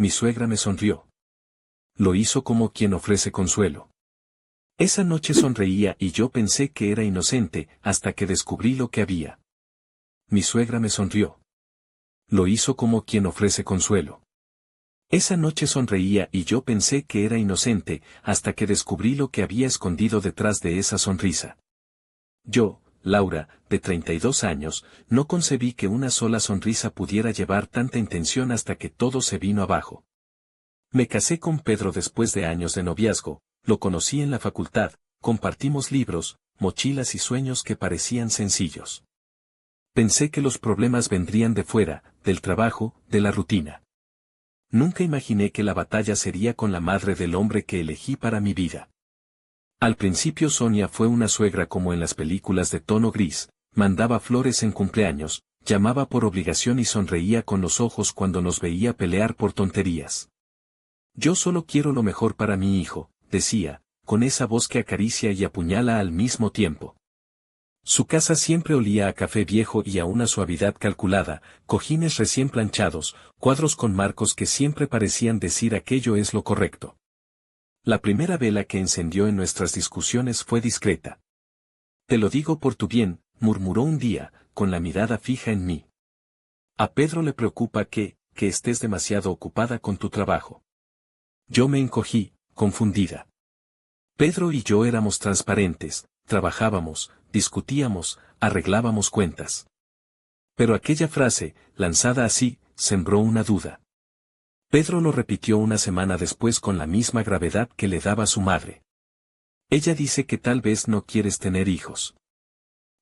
Mi suegra me sonrió. Lo hizo como quien ofrece consuelo. Esa noche sonreía y yo pensé que era inocente, hasta que descubrí lo que había. Mi suegra me sonrió. Lo hizo como quien ofrece consuelo. Esa noche sonreía y yo pensé que era inocente, hasta que descubrí lo que había escondido detrás de esa sonrisa. Yo, Laura, de 32 años, no concebí que una sola sonrisa pudiera llevar tanta intención hasta que todo se vino abajo. Me casé con Pedro después de años de noviazgo, lo conocí en la facultad, compartimos libros, mochilas y sueños que parecían sencillos. Pensé que los problemas vendrían de fuera, del trabajo, de la rutina. Nunca imaginé que la batalla sería con la madre del hombre que elegí para mi vida. Al principio Sonia fue una suegra como en las películas de tono gris, mandaba flores en cumpleaños, llamaba por obligación y sonreía con los ojos cuando nos veía pelear por tonterías. Yo solo quiero lo mejor para mi hijo, decía, con esa voz que acaricia y apuñala al mismo tiempo. Su casa siempre olía a café viejo y a una suavidad calculada, cojines recién planchados, cuadros con marcos que siempre parecían decir aquello es lo correcto. La primera vela que encendió en nuestras discusiones fue discreta. Te lo digo por tu bien, murmuró un día, con la mirada fija en mí. A Pedro le preocupa que estés demasiado ocupada con tu trabajo. Yo me encogí, confundida. Pedro y yo éramos transparentes, trabajábamos, discutíamos, arreglábamos cuentas. Pero aquella frase, lanzada así, sembró una duda. Pedro lo repitió una semana después con la misma gravedad que le daba su madre. Ella dice que tal vez no quieres tener hijos.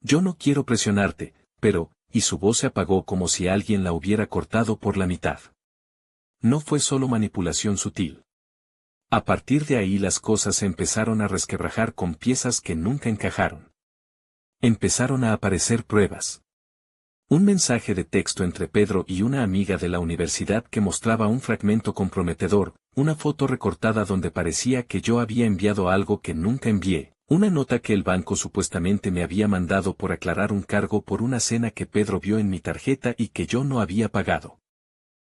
Yo no quiero presionarte, pero, y su voz se apagó como si alguien la hubiera cortado por la mitad. No fue solo manipulación sutil. A partir de ahí las cosas se empezaron a resquebrajar con piezas que nunca encajaron. Empezaron a aparecer pruebas. Un mensaje de texto entre Pedro y una amiga de la universidad que mostraba un fragmento comprometedor, una foto recortada donde parecía que yo había enviado algo que nunca envié, una nota que el banco supuestamente me había mandado por aclarar un cargo por una cena que Pedro vio en mi tarjeta y que yo no había pagado.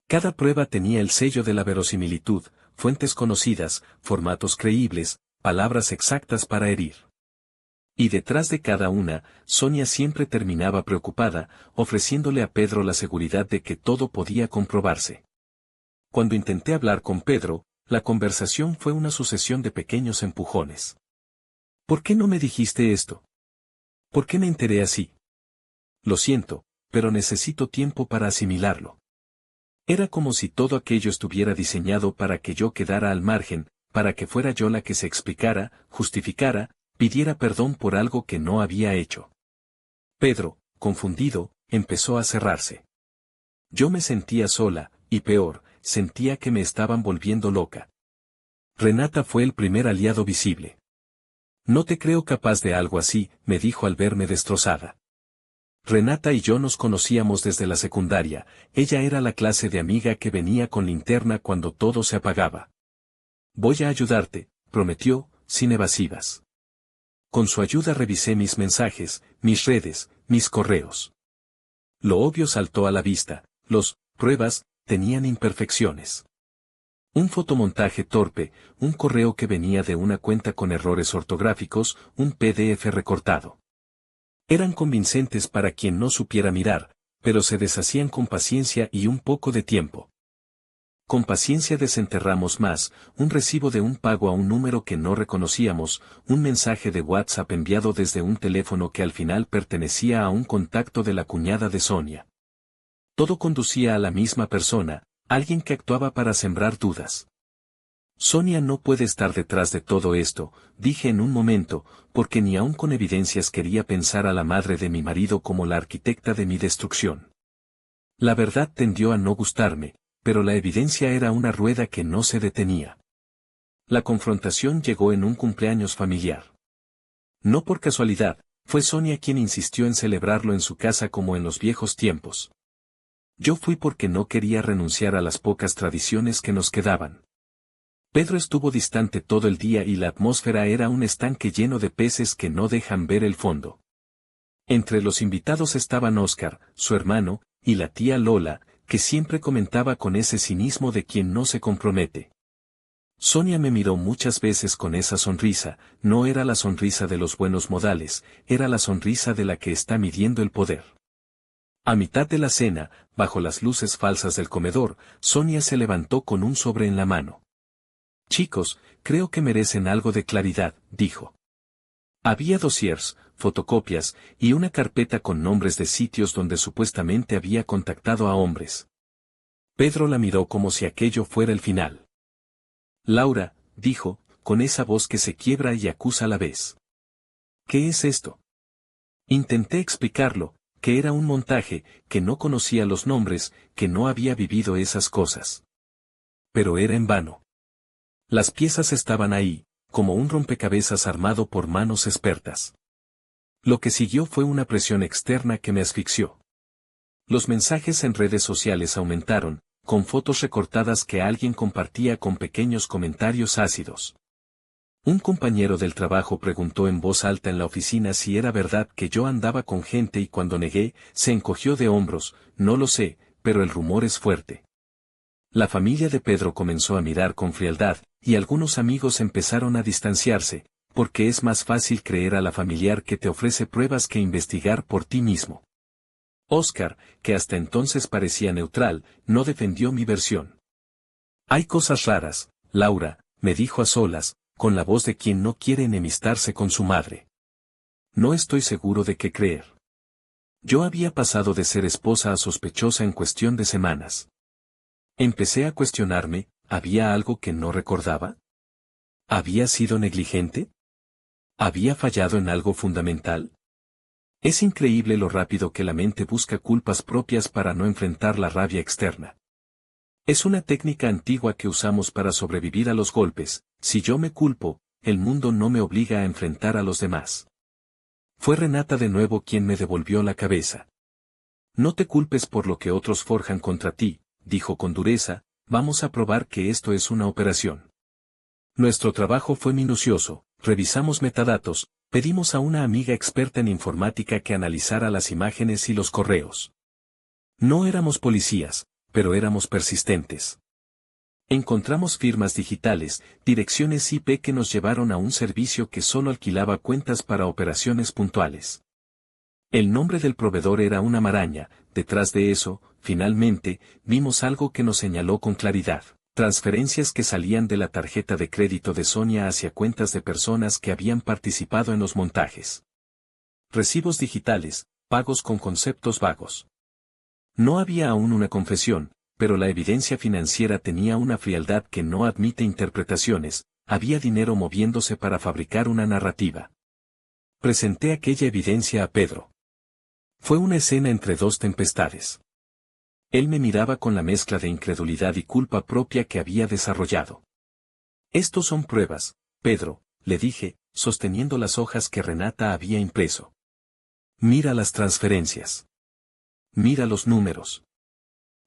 Cada prueba tenía el sello de la verosimilitud, fuentes conocidas, formatos creíbles, palabras exactas para herir. Y detrás de cada una, Sonia siempre terminaba preocupada, ofreciéndole a Pedro la seguridad de que todo podía comprobarse. Cuando intenté hablar con Pedro, la conversación fue una sucesión de pequeños empujones. ¿Por qué no me dijiste esto? ¿Por qué me enteré así? Lo siento, pero necesito tiempo para asimilarlo. Era como si todo aquello estuviera diseñado para que yo quedara al margen, para que fuera yo la que se explicara, justificara, pidiera perdón por algo que no había hecho. Pedro, confundido, empezó a cerrarse. Yo me sentía sola, y peor, sentía que me estaban volviendo loca. Renata fue el primer aliado visible. No te creo capaz de algo así, me dijo al verme destrozada. Renata y yo nos conocíamos desde la secundaria, ella era la clase de amiga que venía con linterna cuando todo se apagaba. Voy a ayudarte, prometió, sin evasivas. Con su ayuda revisé mis mensajes, mis redes, mis correos. Lo obvio saltó a la vista, pruebas, tenían imperfecciones. Un fotomontaje torpe, un correo que venía de una cuenta con errores ortográficos, un PDF recortado. Eran convincentes para quien no supiera mirar, pero se deshacían con paciencia y un poco de tiempo. Con paciencia desenterramos más, un recibo de un pago a un número que no reconocíamos, un mensaje de WhatsApp enviado desde un teléfono que al final pertenecía a un contacto de la cuñada de Sonia. Todo conducía a la misma persona, alguien que actuaba para sembrar dudas. Sonia no puede estar detrás de todo esto, dije en un momento, porque ni aun con evidencias quería pensar a la madre de mi marido como la arquitecta de mi destrucción. La verdad tendió a no gustarme, pero la evidencia era una rueda que no se detenía. La confrontación llegó en un cumpleaños familiar. No por casualidad, fue Sonia quien insistió en celebrarlo en su casa como en los viejos tiempos. Yo fui porque no quería renunciar a las pocas tradiciones que nos quedaban. Pedro estuvo distante todo el día y la atmósfera era un estanque lleno de peces que no dejan ver el fondo. Entre los invitados estaban Óscar, su hermano, y la tía Lola, que siempre comentaba con ese cinismo de quien no se compromete. Sonia me miró muchas veces con esa sonrisa, no era la sonrisa de los buenos modales, era la sonrisa de la que está midiendo el poder. A mitad de la cena, bajo las luces falsas del comedor, Sonia se levantó con un sobre en la mano. Chicos, creo que merecen algo de claridad, dijo. Había dossiers, fotocopias, y una carpeta con nombres de sitios donde supuestamente había contactado a hombres. Pedro la miró como si aquello fuera el final. Laura, dijo, con esa voz que se quiebra y acusa a la vez. ¿Qué es esto? Intenté explicarlo, que era un montaje, que no conocía los nombres, que no había vivido esas cosas. Pero era en vano. Las piezas estaban ahí, como un rompecabezas armado por manos expertas. Lo que siguió fue una presión externa que me asfixió. Los mensajes en redes sociales aumentaron, con fotos recortadas que alguien compartía con pequeños comentarios ácidos. Un compañero del trabajo preguntó en voz alta en la oficina si era verdad que yo andaba con gente y cuando negué, se encogió de hombros, no lo sé, pero el rumor es fuerte. La familia de Pedro comenzó a mirar con frialdad, y algunos amigos empezaron a distanciarse, porque es más fácil creer a la familiar que te ofrece pruebas que investigar por ti mismo. Oscar, que hasta entonces parecía neutral, no defendió mi versión. Hay cosas raras, Laura, me dijo a solas, con la voz de quien no quiere enemistarse con su madre. No estoy seguro de qué creer. Yo había pasado de ser esposa a sospechosa en cuestión de semanas. Empecé a cuestionarme, ¿había algo que no recordaba? ¿Había sido negligente? ¿Había fallado en algo fundamental? Es increíble lo rápido que la mente busca culpas propias para no enfrentar la rabia externa. Es una técnica antigua que usamos para sobrevivir a los golpes. Si yo me culpo, el mundo no me obliga a enfrentar a los demás. Fue Renata de nuevo quien me devolvió la cabeza. No te culpes por lo que otros forjan contra ti, dijo con dureza, vamos a probar que esto es una operación. Nuestro trabajo fue minucioso, revisamos metadatos, pedimos a una amiga experta en informática que analizara las imágenes y los correos. No éramos policías, pero éramos persistentes. Encontramos firmas digitales, direcciones IP que nos llevaron a un servicio que solo alquilaba cuentas para operaciones puntuales. El nombre del proveedor era una maraña, detrás de eso, finalmente, vimos algo que nos señaló con claridad. Transferencias que salían de la tarjeta de crédito de Sonia hacia cuentas de personas que habían participado en los montajes. Recibos digitales, pagos con conceptos vagos. No había aún una confesión, pero la evidencia financiera tenía una frialdad que no admite interpretaciones, había dinero moviéndose para fabricar una narrativa. Presenté aquella evidencia a Pedro. Fue una escena entre dos tempestades. Él me miraba con la mezcla de incredulidad y culpa propia que había desarrollado. Estos son pruebas, Pedro, le dije, sosteniendo las hojas que Renata había impreso. Mira las transferencias. Mira los números.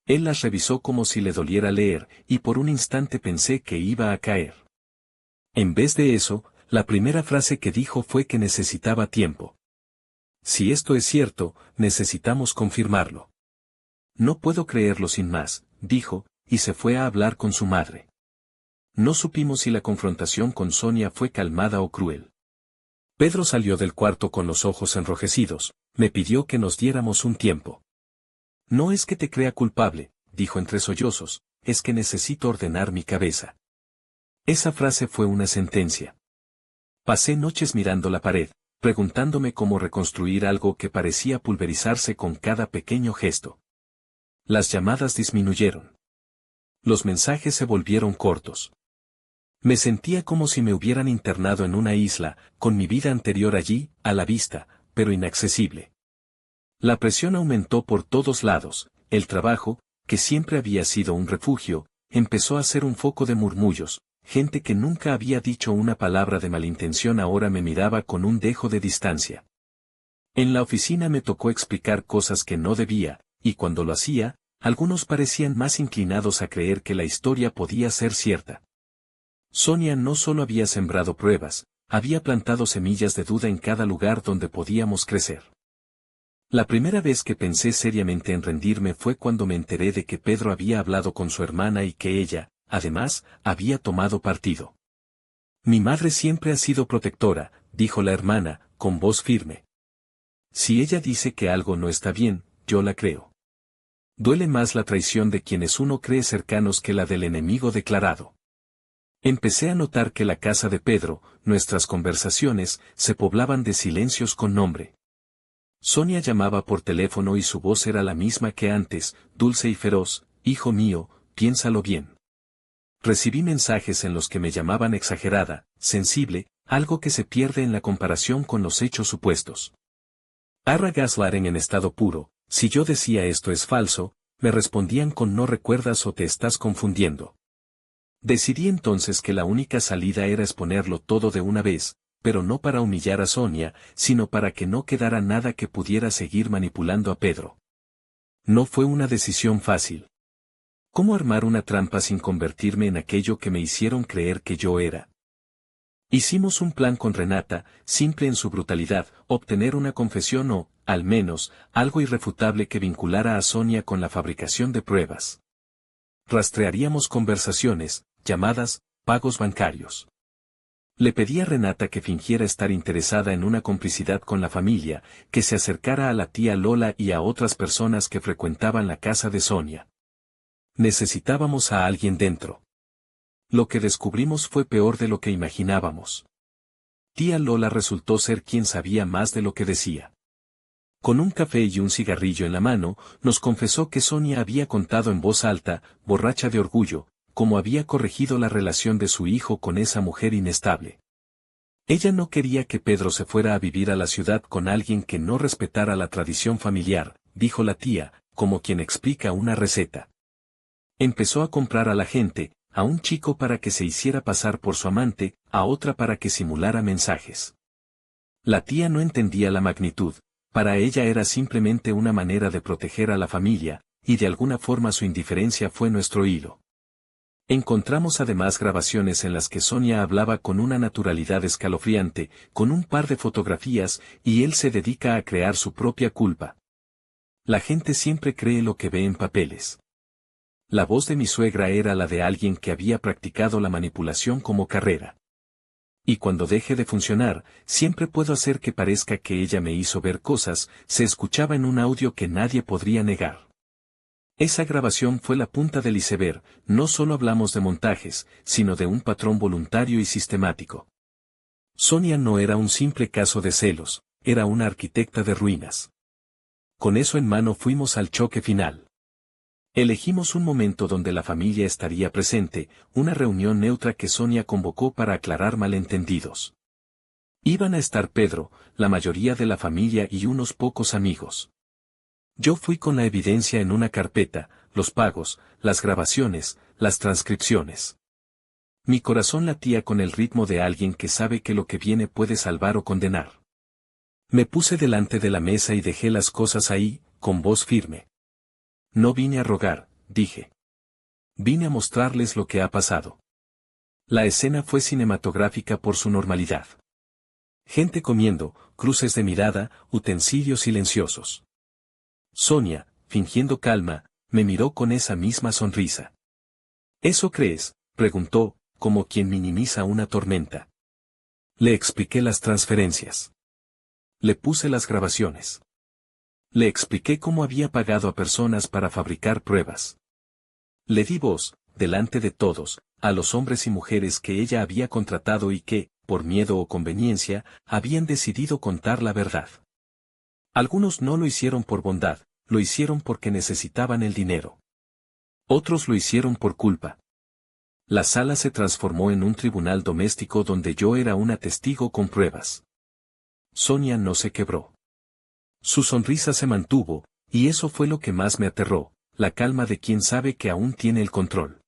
Él las revisó como si le doliera leer, y por un instante pensé que iba a caer. En vez de eso, la primera frase que dijo fue que necesitaba tiempo. Si esto es cierto, necesitamos confirmarlo. No puedo creerlo sin más, dijo, y se fue a hablar con su madre. No supimos si la confrontación con Sonia fue calmada o cruel. Pedro salió del cuarto con los ojos enrojecidos, me pidió que nos diéramos un tiempo. No es que te crea culpable, dijo entre sollozos, es que necesito ordenar mi cabeza. Esa frase fue una sentencia. Pasé noches mirando la pared, preguntándome cómo reconstruir algo que parecía pulverizarse con cada pequeño gesto. Las llamadas disminuyeron. Los mensajes se volvieron cortos. Me sentía como si me hubieran internado en una isla, con mi vida anterior allí, a la vista, pero inaccesible. La presión aumentó por todos lados, el trabajo, que siempre había sido un refugio, empezó a ser un foco de murmullos, gente que nunca había dicho una palabra de malintención ahora me miraba con un dejo de distancia. En la oficina me tocó explicar cosas que no debía, y cuando lo hacía, algunos parecían más inclinados a creer que la historia podía ser cierta. Sonia no solo había sembrado pruebas, había plantado semillas de duda en cada lugar donde podíamos crecer. La primera vez que pensé seriamente en rendirme fue cuando me enteré de que Pedro había hablado con su hermana y que ella, además, había tomado partido. Mi madre siempre ha sido protectora, dijo la hermana, con voz firme. Si ella dice que algo no está bien, yo la creo. Duele más la traición de quienes uno cree cercanos que la del enemigo declarado. Empecé a notar que la casa de Pedro, nuestras conversaciones, se poblaban de silencios con nombre. Sonia llamaba por teléfono y su voz era la misma que antes, dulce y feroz: hijo mío, piénsalo bien. Recibí mensajes en los que me llamaban exagerada, sensible, algo que se pierde en la comparación con los hechos supuestos. Arra Gaslaren en estado puro: si yo decía esto es falso, me respondían con no recuerdas o te estás confundiendo. Decidí entonces que la única salida era exponerlo todo de una vez, pero no para humillar a Sonia, sino para que no quedara nada que pudiera seguir manipulando a Pedro. No fue una decisión fácil. ¿Cómo armar una trampa sin convertirme en aquello que me hicieron creer que yo era? Hicimos un plan con Renata, simple en su brutalidad: obtener una confesión o, al menos, algo irrefutable que vinculara a Sonia con la fabricación de pruebas. Rastrearíamos conversaciones, llamadas, pagos bancarios. Le pedí a Renata que fingiera estar interesada en una complicidad con la familia, que se acercara a la tía Lola y a otras personas que frecuentaban la casa de Sonia. Necesitábamos a alguien dentro. Lo que descubrimos fue peor de lo que imaginábamos. Tía Lola resultó ser quien sabía más de lo que decía. Con un café y un cigarrillo en la mano, nos confesó que Sonia había contado en voz alta, borracha de orgullo, cómo había corregido la relación de su hijo con esa mujer inestable. Ella no quería que Pedro se fuera a vivir a la ciudad con alguien que no respetara la tradición familiar, dijo la tía, como quien explica una receta. Empezó a comprar a la gente, a un chico para que se hiciera pasar por su amante, a otra para que simulara mensajes. La tía no entendía la magnitud, para ella era simplemente una manera de proteger a la familia, y de alguna forma su indiferencia fue nuestro hilo. Encontramos además grabaciones en las que Sonia hablaba con una naturalidad escalofriante, con un par de fotografías, y él se dedica a crear su propia culpa. La gente siempre cree lo que ve en papeles. La voz de mi suegra era la de alguien que había practicado la manipulación como carrera. Y cuando deje de funcionar, siempre puedo hacer que parezca que ella me hizo ver cosas, se escuchaba en un audio que nadie podría negar. Esa grabación fue la punta del iceberg: no solo hablamos de montajes, sino de un patrón voluntario y sistemático. Sonia no era un simple caso de celos, era una arquitecta de ruinas. Con eso en mano fuimos al choque final. Elegimos un momento donde la familia estaría presente, una reunión neutra que Sonia convocó para aclarar malentendidos. Iban a estar Pedro, la mayoría de la familia y unos pocos amigos. Yo fui con la evidencia en una carpeta, los pagos, las grabaciones, las transcripciones. Mi corazón latía con el ritmo de alguien que sabe que lo que viene puede salvar o condenar. Me puse delante de la mesa y dejé las cosas ahí, con voz firme. No vine a rogar, dije. Vine a mostrarles lo que ha pasado. La escena fue cinematográfica por su normalidad. Gente comiendo, cruces de mirada, utensilios silenciosos. Sonia, fingiendo calma, me miró con esa misma sonrisa. ¿Eso crees?, preguntó, como quien minimiza una tormenta. Le expliqué las transferencias. Le puse las grabaciones. Le expliqué cómo había pagado a personas para fabricar pruebas. Le di voz, delante de todos, a los hombres y mujeres que ella había contratado y que, por miedo o conveniencia, habían decidido contar la verdad. Algunos no lo hicieron por bondad, lo hicieron porque necesitaban el dinero. Otros lo hicieron por culpa. La sala se transformó en un tribunal doméstico donde yo era una testigo con pruebas. Sonia no se quebró. Su sonrisa se mantuvo, y eso fue lo que más me aterró, la calma de quien sabe que aún tiene el control.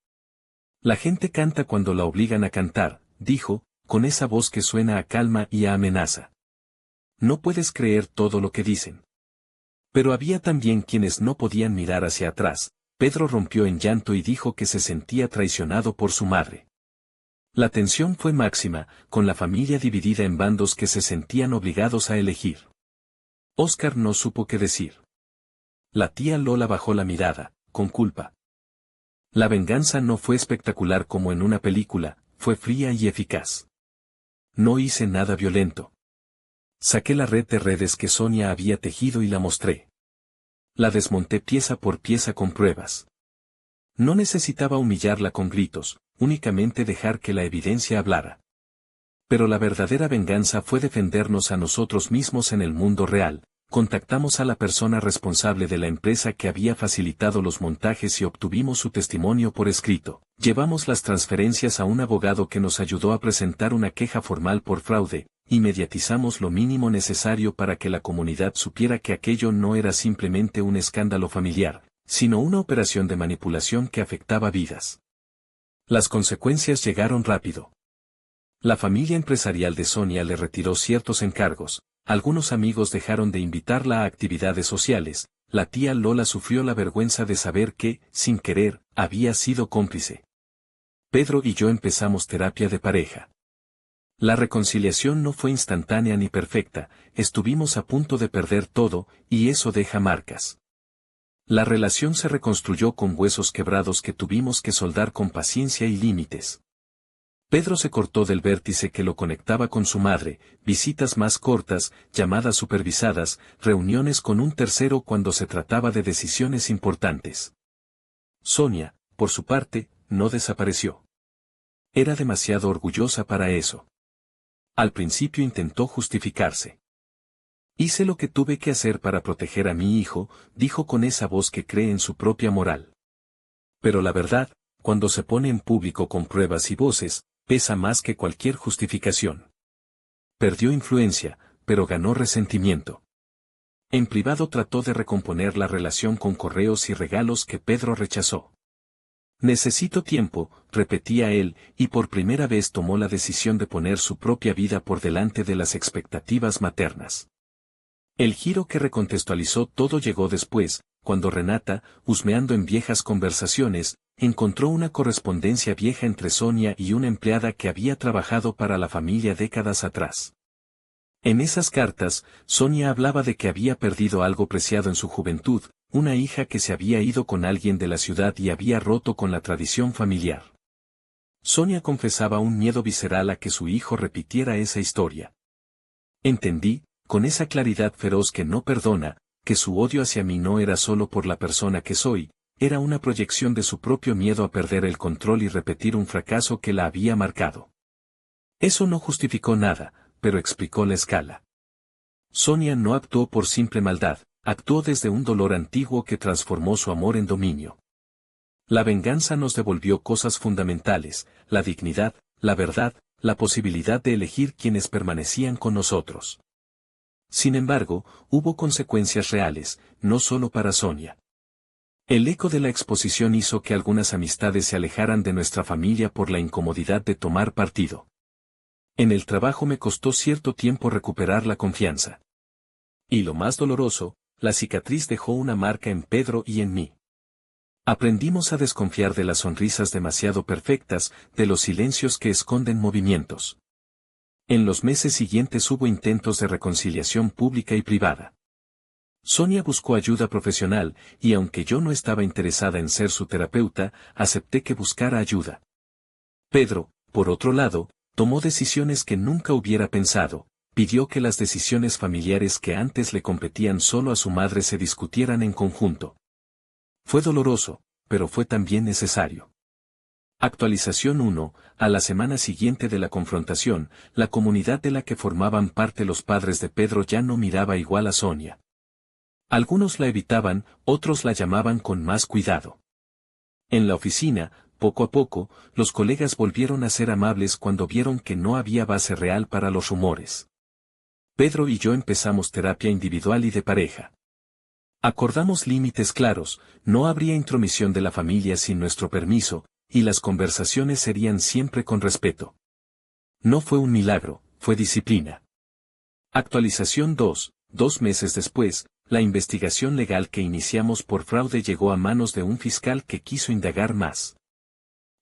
La gente canta cuando la obligan a cantar, dijo, con esa voz que suena a calma y a amenaza. No puedes creer todo lo que dicen. Pero había también quienes no podían mirar hacia atrás. Pedro rompió en llanto y dijo que se sentía traicionado por su madre. La tensión fue máxima, con la familia dividida en bandos que se sentían obligados a elegir. Oscar no supo qué decir. La tía Lola bajó la mirada, con culpa. La venganza no fue espectacular como en una película, fue fría y eficaz. No hice nada violento. Saqué la red de redes que Sonia había tejido y la mostré. La desmonté pieza por pieza con pruebas. No necesitaba humillarla con gritos, únicamente dejar que la evidencia hablara. Pero la verdadera venganza fue defendernos a nosotros mismos en el mundo real. Contactamos a la persona responsable de la empresa que había facilitado los montajes y obtuvimos su testimonio por escrito. Llevamos las transferencias a un abogado que nos ayudó a presentar una queja formal por fraude, y mediatizamos lo mínimo necesario para que la comunidad supiera que aquello no era simplemente un escándalo familiar, sino una operación de manipulación que afectaba vidas. Las consecuencias llegaron rápido. La familia empresarial de Sonia le retiró ciertos encargos, algunos amigos dejaron de invitarla a actividades sociales, la tía Lola sufrió la vergüenza de saber que, sin querer, había sido cómplice. Pedro y yo empezamos terapia de pareja. La reconciliación no fue instantánea ni perfecta, estuvimos a punto de perder todo, y eso deja marcas. La relación se reconstruyó con huesos quebrados que tuvimos que soldar con paciencia y límites. Pedro se cortó del vértice que lo conectaba con su madre, visitas más cortas, llamadas supervisadas, reuniones con un tercero cuando se trataba de decisiones importantes. Sonia, por su parte, no desapareció. Era demasiado orgullosa para eso. Al principio intentó justificarse. Hice lo que tuve que hacer para proteger a mi hijo, dijo con esa voz que cree en su propia moral. Pero la verdad, cuando se pone en público con pruebas y voces, pesa más que cualquier justificación. Perdió influencia, pero ganó resentimiento. En privado trató de recomponer la relación con correos y regalos que Pedro rechazó. Necesito tiempo, repetía él, y por primera vez tomó la decisión de poner su propia vida por delante de las expectativas maternas. El giro que recontextualizó todo llegó después, cuando Renata, husmeando en viejas conversaciones, encontró una correspondencia vieja entre Sonia y una empleada que había trabajado para la familia décadas atrás. En esas cartas, Sonia hablaba de que había perdido algo preciado en su juventud, una hija que se había ido con alguien de la ciudad y había roto con la tradición familiar. Sonia confesaba un miedo visceral a que su hijo repitiera esa historia. Entendí, con esa claridad feroz que no perdona, que su odio hacia mí no era solo por la persona que soy, era una proyección de su propio miedo a perder el control y repetir un fracaso que la había marcado. Eso no justificó nada, pero explicó la escala. Sonia no actuó por simple maldad, actuó desde un dolor antiguo que transformó su amor en dominio. La venganza nos devolvió cosas fundamentales, la dignidad, la verdad, la posibilidad de elegir quienes permanecían con nosotros. Sin embargo, hubo consecuencias reales, no solo para Sonia. El eco de la exposición hizo que algunas amistades se alejaran de nuestra familia por la incomodidad de tomar partido. En el trabajo me costó cierto tiempo recuperar la confianza. Y lo más doloroso, la cicatriz dejó una marca en Pedro y en mí. Aprendimos a desconfiar de las sonrisas demasiado perfectas, de los silencios que esconden movimientos. En los meses siguientes hubo intentos de reconciliación pública y privada. Sonia buscó ayuda profesional, y aunque yo no estaba interesada en ser su terapeuta, acepté que buscara ayuda. Pedro, por otro lado, tomó decisiones que nunca hubiera pensado, pidió que las decisiones familiares que antes le competían solo a su madre se discutieran en conjunto. Fue doloroso, pero fue también necesario. Actualización 1. A la semana siguiente de la confrontación, la comunidad de la que formaban parte los padres de Pedro ya no miraba igual a Sonia. Algunos la evitaban, otros la llamaban con más cuidado. En la oficina, poco a poco, los colegas volvieron a ser amables cuando vieron que no había base real para los rumores. Pedro y yo empezamos terapia individual y de pareja. Acordamos límites claros, no habría intromisión de la familia sin nuestro permiso, y las conversaciones serían siempre con respeto. No fue un milagro, fue disciplina. Actualización 2. 2 meses después, la investigación legal que iniciamos por fraude llegó a manos de un fiscal que quiso indagar más.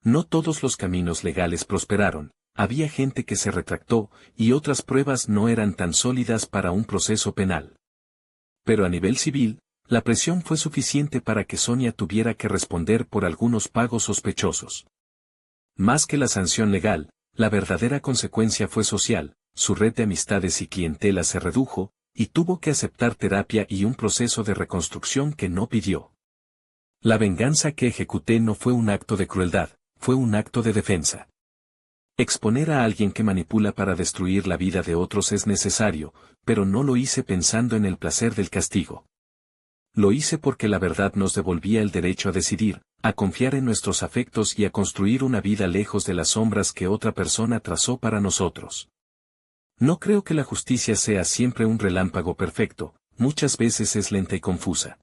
No todos los caminos legales prosperaron, había gente que se retractó, y otras pruebas no eran tan sólidas para un proceso penal. Pero a nivel civil, la presión fue suficiente para que Sonia tuviera que responder por algunos pagos sospechosos. Más que la sanción legal, la verdadera consecuencia fue social, su red de amistades y clientela se redujo, y tuvo que aceptar terapia y un proceso de reconstrucción que no pidió. La venganza que ejecuté no fue un acto de crueldad, fue un acto de defensa. Exponer a alguien que manipula para destruir la vida de otros es necesario, pero no lo hice pensando en el placer del castigo. Lo hice porque la verdad nos devolvía el derecho a decidir, a confiar en nuestros afectos y a construir una vida lejos de las sombras que otra persona trazó para nosotros. No creo que la justicia sea siempre un relámpago perfecto, muchas veces es lenta y confusa.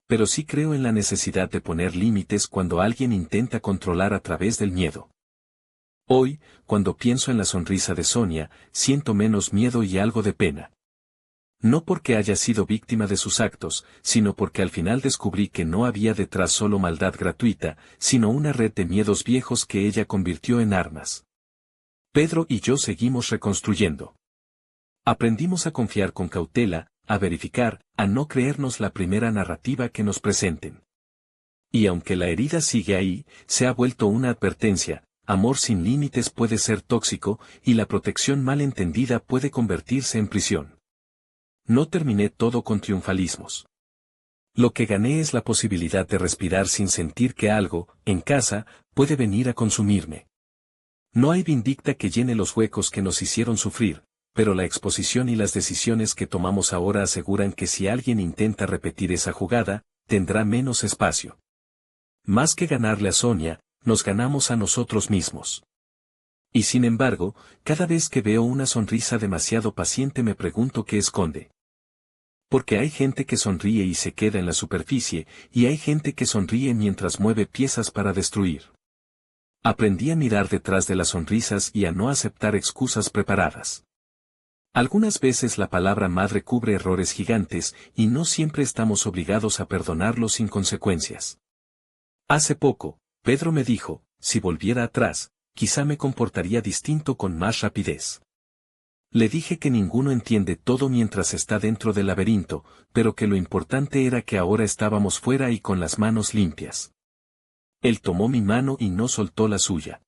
Pero sí creo en la necesidad de poner límites cuando alguien intenta controlar a través del miedo. Hoy, cuando pienso en la sonrisa de Sonia, siento menos miedo y algo de pena. No porque haya sido víctima de sus actos, sino porque al final descubrí que no había detrás solo maldad gratuita, sino una red de miedos viejos que ella convirtió en armas. Pedro y yo seguimos reconstruyendo. Aprendimos a confiar con cautela, a verificar, a no creernos la primera narrativa que nos presenten. Y aunque la herida sigue ahí, se ha vuelto una advertencia: amor sin límites puede ser tóxico, y la protección mal entendida puede convertirse en prisión. No terminé todo con triunfalismos. Lo que gané es la posibilidad de respirar sin sentir que algo, en casa, puede venir a consumirme. No hay vindicta que llene los huecos que nos hicieron sufrir, pero la exposición y las decisiones que tomamos ahora aseguran que si alguien intenta repetir esa jugada, tendrá menos espacio. Más que ganarle a Sonia, nos ganamos a nosotros mismos. Y sin embargo, cada vez que veo una sonrisa demasiado paciente me pregunto qué esconde. Porque hay gente que sonríe y se queda en la superficie, y hay gente que sonríe mientras mueve piezas para destruir. Aprendí a mirar detrás de las sonrisas y a no aceptar excusas preparadas. Algunas veces la palabra madre cubre errores gigantes, y no siempre estamos obligados a perdonarlos sin consecuencias. Hace poco, Pedro me dijo: si volviera atrás, quizá me comportaría distinto con más rapidez. Le dije que ninguno entiende todo mientras está dentro del laberinto, pero que lo importante era que ahora estábamos fuera y con las manos limpias. Él tomó mi mano y no soltó la suya.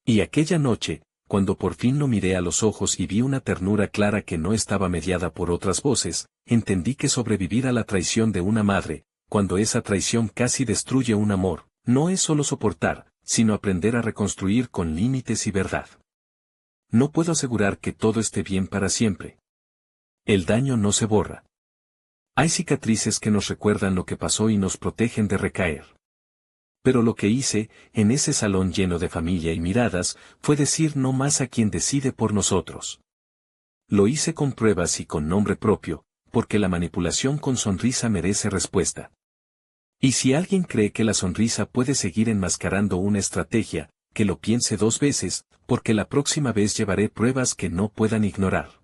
Y aquella noche, cuando por fin lo miré a los ojos y vi una ternura clara que no estaba mediada por otras voces, entendí que sobrevivir a la traición de una madre, cuando esa traición casi destruye un amor, no es solo soportar, sino aprender a reconstruir con límites y verdad. No puedo asegurar que todo esté bien para siempre. El daño no se borra. Hay cicatrices que nos recuerdan lo que pasó y nos protegen de recaer. Pero lo que hice, en ese salón lleno de familia y miradas, fue decir no más a quien decide por nosotros. Lo hice con pruebas y con nombre propio, porque la manipulación con sonrisa merece respuesta. Y si alguien cree que la sonrisa puede seguir enmascarando una estrategia, que lo piense dos veces, porque la próxima vez llevaré pruebas que no puedan ignorar.